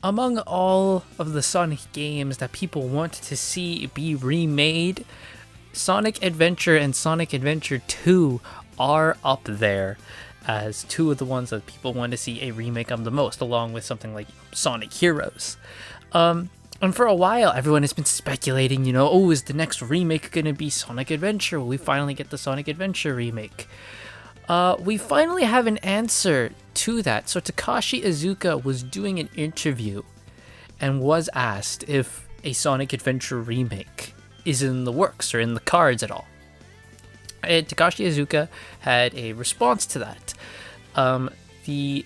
Among all of the Sonic games that people want to see be remade, Sonic Adventure and Sonic Adventure 2 are up there as two of the ones that people want to see a remake of the most, along with something like Sonic Heroes. And for a while, everyone has been speculating, oh, is the next remake going to be Sonic Adventure? Will we finally get the Sonic Adventure remake? We finally have an answer to that. So Takashi Iizuka was doing an interview and was asked if a Sonic Adventure remake is in the works or in the cards at all. And Takashi Iizuka had a response to that. The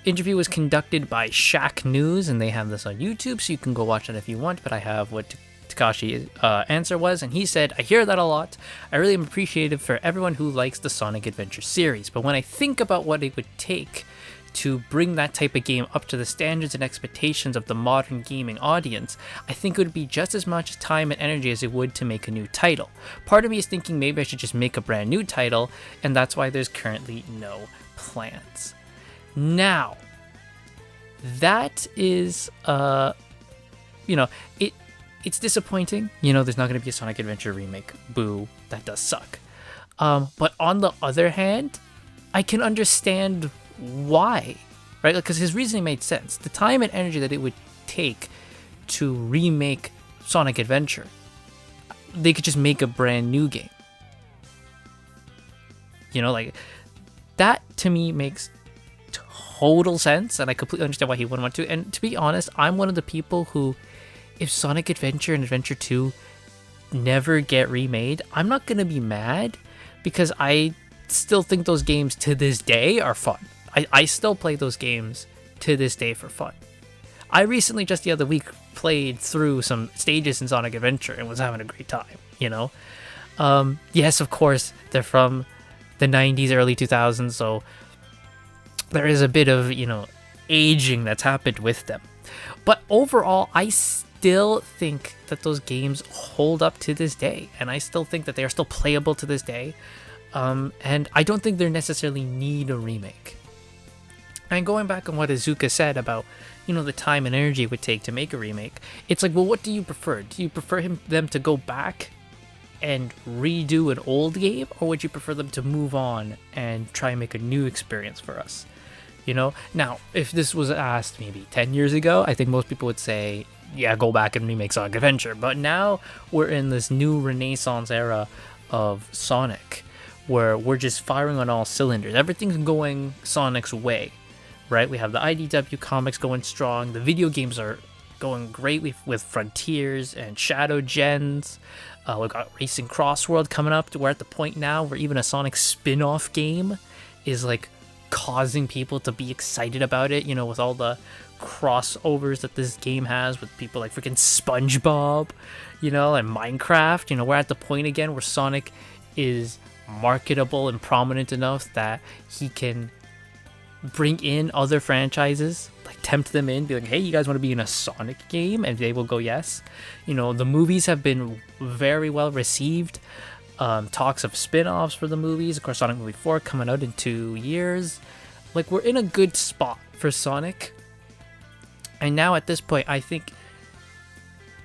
interview was conducted by Shaq News, and they have this on YouTube, so you can go watch it if you want, but I have what Takashi's answer was, and he said, "I hear that a lot. I really am appreciative for everyone who likes the Sonic Adventure series, but when I think about what it would take to bring that type of game up to the standards and expectations of the modern gaming audience, I think it would be just as much time and energy as it would to make a new title. Part of me is thinking maybe I should just make a brand new title, and that's why there's currently no plans." Now, that is, it's disappointing. There's not going to be a Sonic Adventure remake. Boo, that does suck. But on the other hand, I can understand why, right? Because his reasoning made sense. The time and energy that it would take to remake Sonic Adventure, they could just make a brand new game. That to me makes total sense, and I completely understand why he wouldn't want to. And to be honest, I'm one of the people who, if Sonic Adventure and Adventure 2 never get remade, I'm not going to be mad, because I still think those games to this day are fun. I still play those games to this day for fun. I recently, just the other week, played through some stages in Sonic Adventure and was having a great time, Yes, of course, they're from the 90s, early 2000s, so there is a bit of, aging that's happened with them. But overall, I still think that those games hold up to this day, and I still think that they are still playable to this day. And I don't think they necessarily need a remake. And going back on what Iizuka said about, the time and energy it would take to make a remake, it's like, well, what do you prefer? Do you prefer them to go back and redo an old game, or would you prefer them to move on and try and make a new experience for us? Now, if this was asked maybe 10 years ago, I think most people would say, yeah, go back and remake Sonic Adventure. But now we're in this new renaissance era of Sonic, where we're just firing on all cylinders. Everything's going Sonic's way, right? We have the IDW comics going strong. The video games are going great with Frontiers and Shadow Gens. We've got Racing Crossworld coming up. We're at the point now where even a Sonic spin-off game is like causing people to be excited about it, with all the crossovers that this game has with people like freaking SpongeBob, and Minecraft. We're at the point again where Sonic is marketable and prominent enough that he can bring in other franchises, like tempt them in, be like, hey, you guys want to be in a Sonic game? And they will go yes. The movies have been very well received. Talks of spin-offs for the movies. Of course, Sonic Movie 4 coming out in 2 years. Like, we're in a good spot for Sonic. And now at this point, I think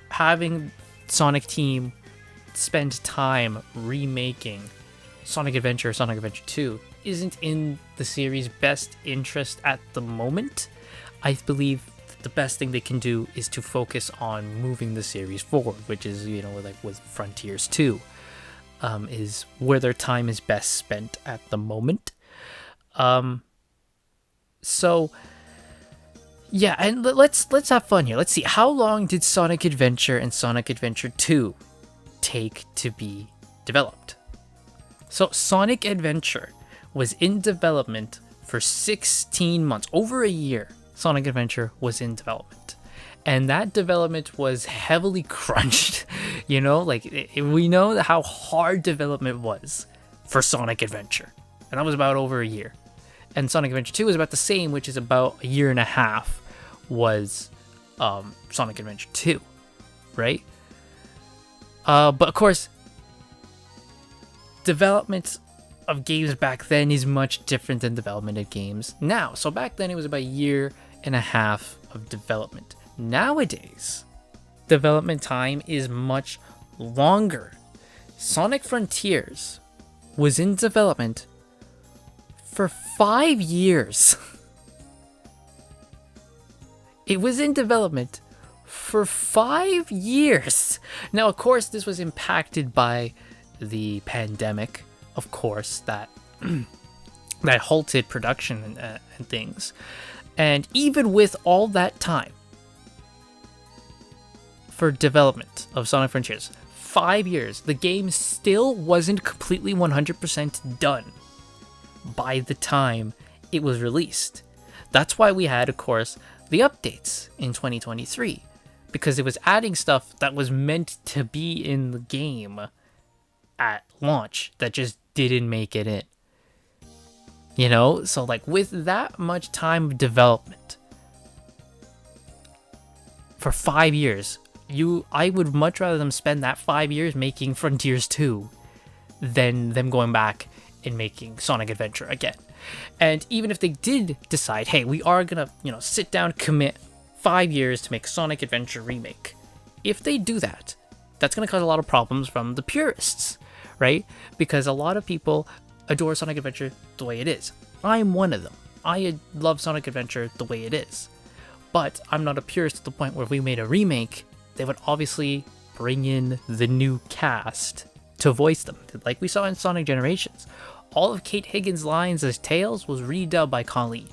having Sonic Team spend time remaking Sonic Adventure or Sonic Adventure 2 isn't in the series' best interest at the moment. I believe the best thing they can do is to focus on moving the series forward, which is, with Frontiers 2. Is where their time is best spent at the moment. So yeah, and let's have fun here. Let's see, how long did Sonic Adventure and Sonic Adventure 2 take to be developed? So Sonic Adventure was in development for 16 months, over a year. Sonic Adventure was in development. And that development was heavily crunched, we know how hard development was for Sonic Adventure. And that was about over a year. And Sonic Adventure 2 was about the same, which is about a year and a half was Sonic Adventure 2, right? But of course, development of games back then is much different than development of games now. So back then it was about a year and a half of development. Nowadays, development time is much longer. Sonic Frontiers was in development for 5 years. It was in development for 5 years. Now, of course, this was impacted by the pandemic, of course, that that halted production and things. And even with all that time for development of Sonic Frontiers, 5 years, the game still wasn't completely 100% done by the time it was released. That's why we had, of course, the updates in 2023, because it was adding stuff that was meant to be in the game at launch that just didn't make it in. You know, so like with that much time of development for 5 years, I would much rather them spend that 5 years making Frontiers 2 than them going back and making Sonic Adventure again. And even if they did decide, hey, we are gonna, sit down, commit 5 years to make Sonic Adventure Remake. If they do that, that's gonna cause a lot of problems from the purists, right? Because a lot of people adore Sonic Adventure the way it is. I'm one of them. I love Sonic Adventure the way it is. But I'm not a purist to the point where if we made a remake, they would obviously bring in the new cast to voice them, like we saw in Sonic Generations. All of Kate Higgins' lines as Tails was redubbed by Colleen.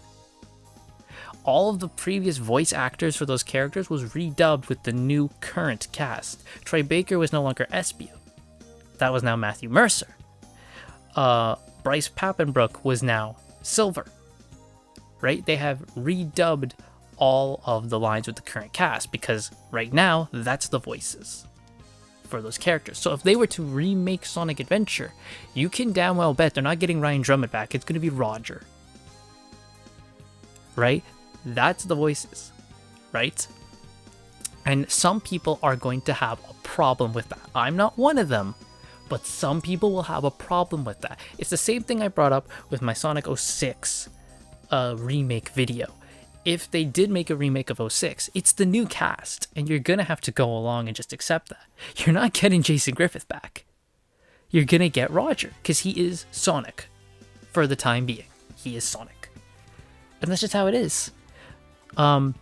All of the previous voice actors for those characters was redubbed with the new current cast. Troy Baker was no longer Espio. That was now Matthew Mercer. Bryce Papenbrook was now Silver. Right? They have redubbed all of the lines with the current cast because right now that's the voices for those characters. So if they were to remake Sonic Adventure, you can damn well bet they're not getting Ryan Drummond back. It's going to be Roger. Right? That's the voices. Right? And some people are going to have a problem with that. I'm not one of them, but some people will have a problem with that. It's the same thing I brought up with my Sonic 06 remake video. If they did make a remake of 06, it's the new cast, and you're gonna have to go along and just accept that. You're not getting Jason Griffith back. You're gonna get Roger, because he is Sonic for the time being. He is Sonic. And that's just how it is. And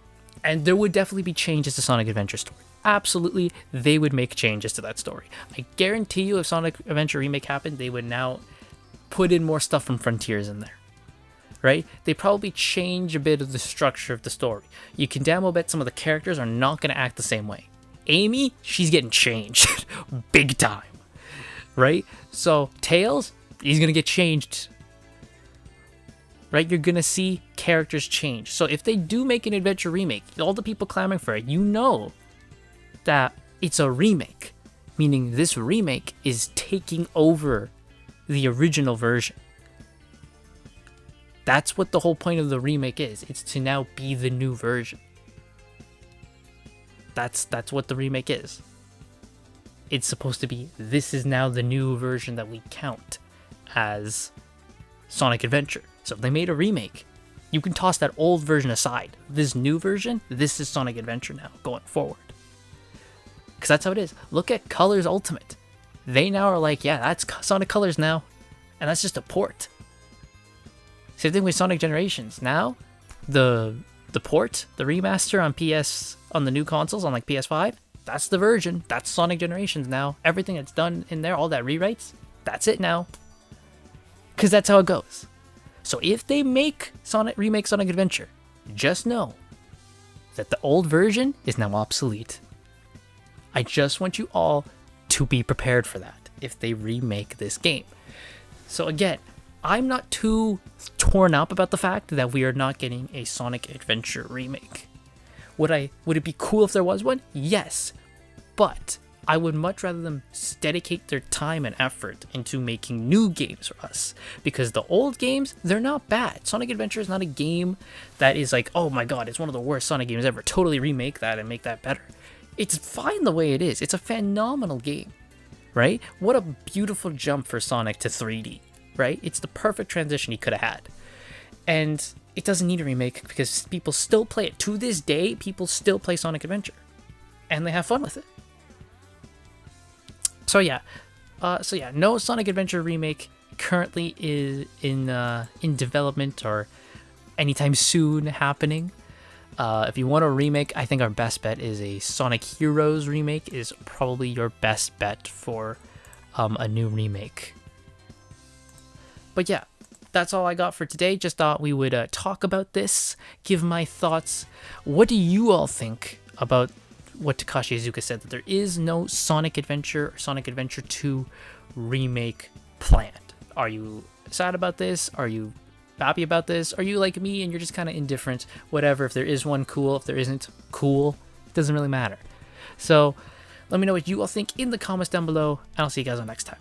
there would definitely be changes to Sonic Adventure story. Absolutely, they would make changes to that story. I guarantee you if Sonic Adventure Remake happened, they would now put in more stuff from Frontiers in there. Right? They probably change a bit of the structure of the story. You can damn well bet some of the characters are not going to act the same way. Amy, she's getting changed. Big time. Right? So, Tails, he's going to get changed. Right? You're going to see characters change. So, if they do make an Adventure Remake, all the people clamoring for it, you know that it's a remake. Meaning this remake is taking over the original version. That's what the whole point of the remake is. It's to now be the new version. That's what the remake is. It's supposed to be, this is now the new version that we count as Sonic Adventure. So if they made a remake, you can toss that old version aside. This new version, this is Sonic Adventure now, going forward. Because that's how it is. Look at Colors Ultimate. They now are like, yeah, that's Sonic Colors now. And that's just a port. Same thing with Sonic Generations. Now, the port, the remaster on the new consoles, on like PS5, that's the version. That's Sonic Generations now. Everything that's done in there, all that rewrites, that's it now. Because that's how it goes. So if they remake Sonic Adventure, just know that the old version is now obsolete. I just want you all to be prepared for that if they remake this game. So again, I'm not too torn up about the fact that we are not getting a Sonic Adventure remake. Would it be cool if there was one? Yes. But I would much rather them dedicate their time and effort into making new games for us. Because the old games, they're not bad. Sonic Adventure is not a game that is like, oh my god, it's one of the worst Sonic games ever. Totally remake that and make that better. It's fine the way it is. It's a phenomenal game. Right? What a beautiful jump for Sonic to 3D. Right? It's the perfect transition he could have had. And it doesn't need a remake because people still play it. To this day, people still play Sonic Adventure. And they have fun with it. So yeah. No Sonic Adventure remake currently is in development or anytime soon happening. If you want a remake, I think our best bet is a Sonic Heroes remake is probably your best bet for a new remake. But yeah, that's all I got for today. Just thought we would talk about this, give my thoughts. What do you all think about what Takashi Iizuka said, that there is no Sonic Adventure or Sonic Adventure 2 remake planned? Are you sad about this? Are you happy about this? Are you like me and you're just kind of indifferent? Whatever, if there is one, cool. If there isn't, cool. It doesn't really matter. So let me know what you all think in the comments down below, and I'll see you guys on next time.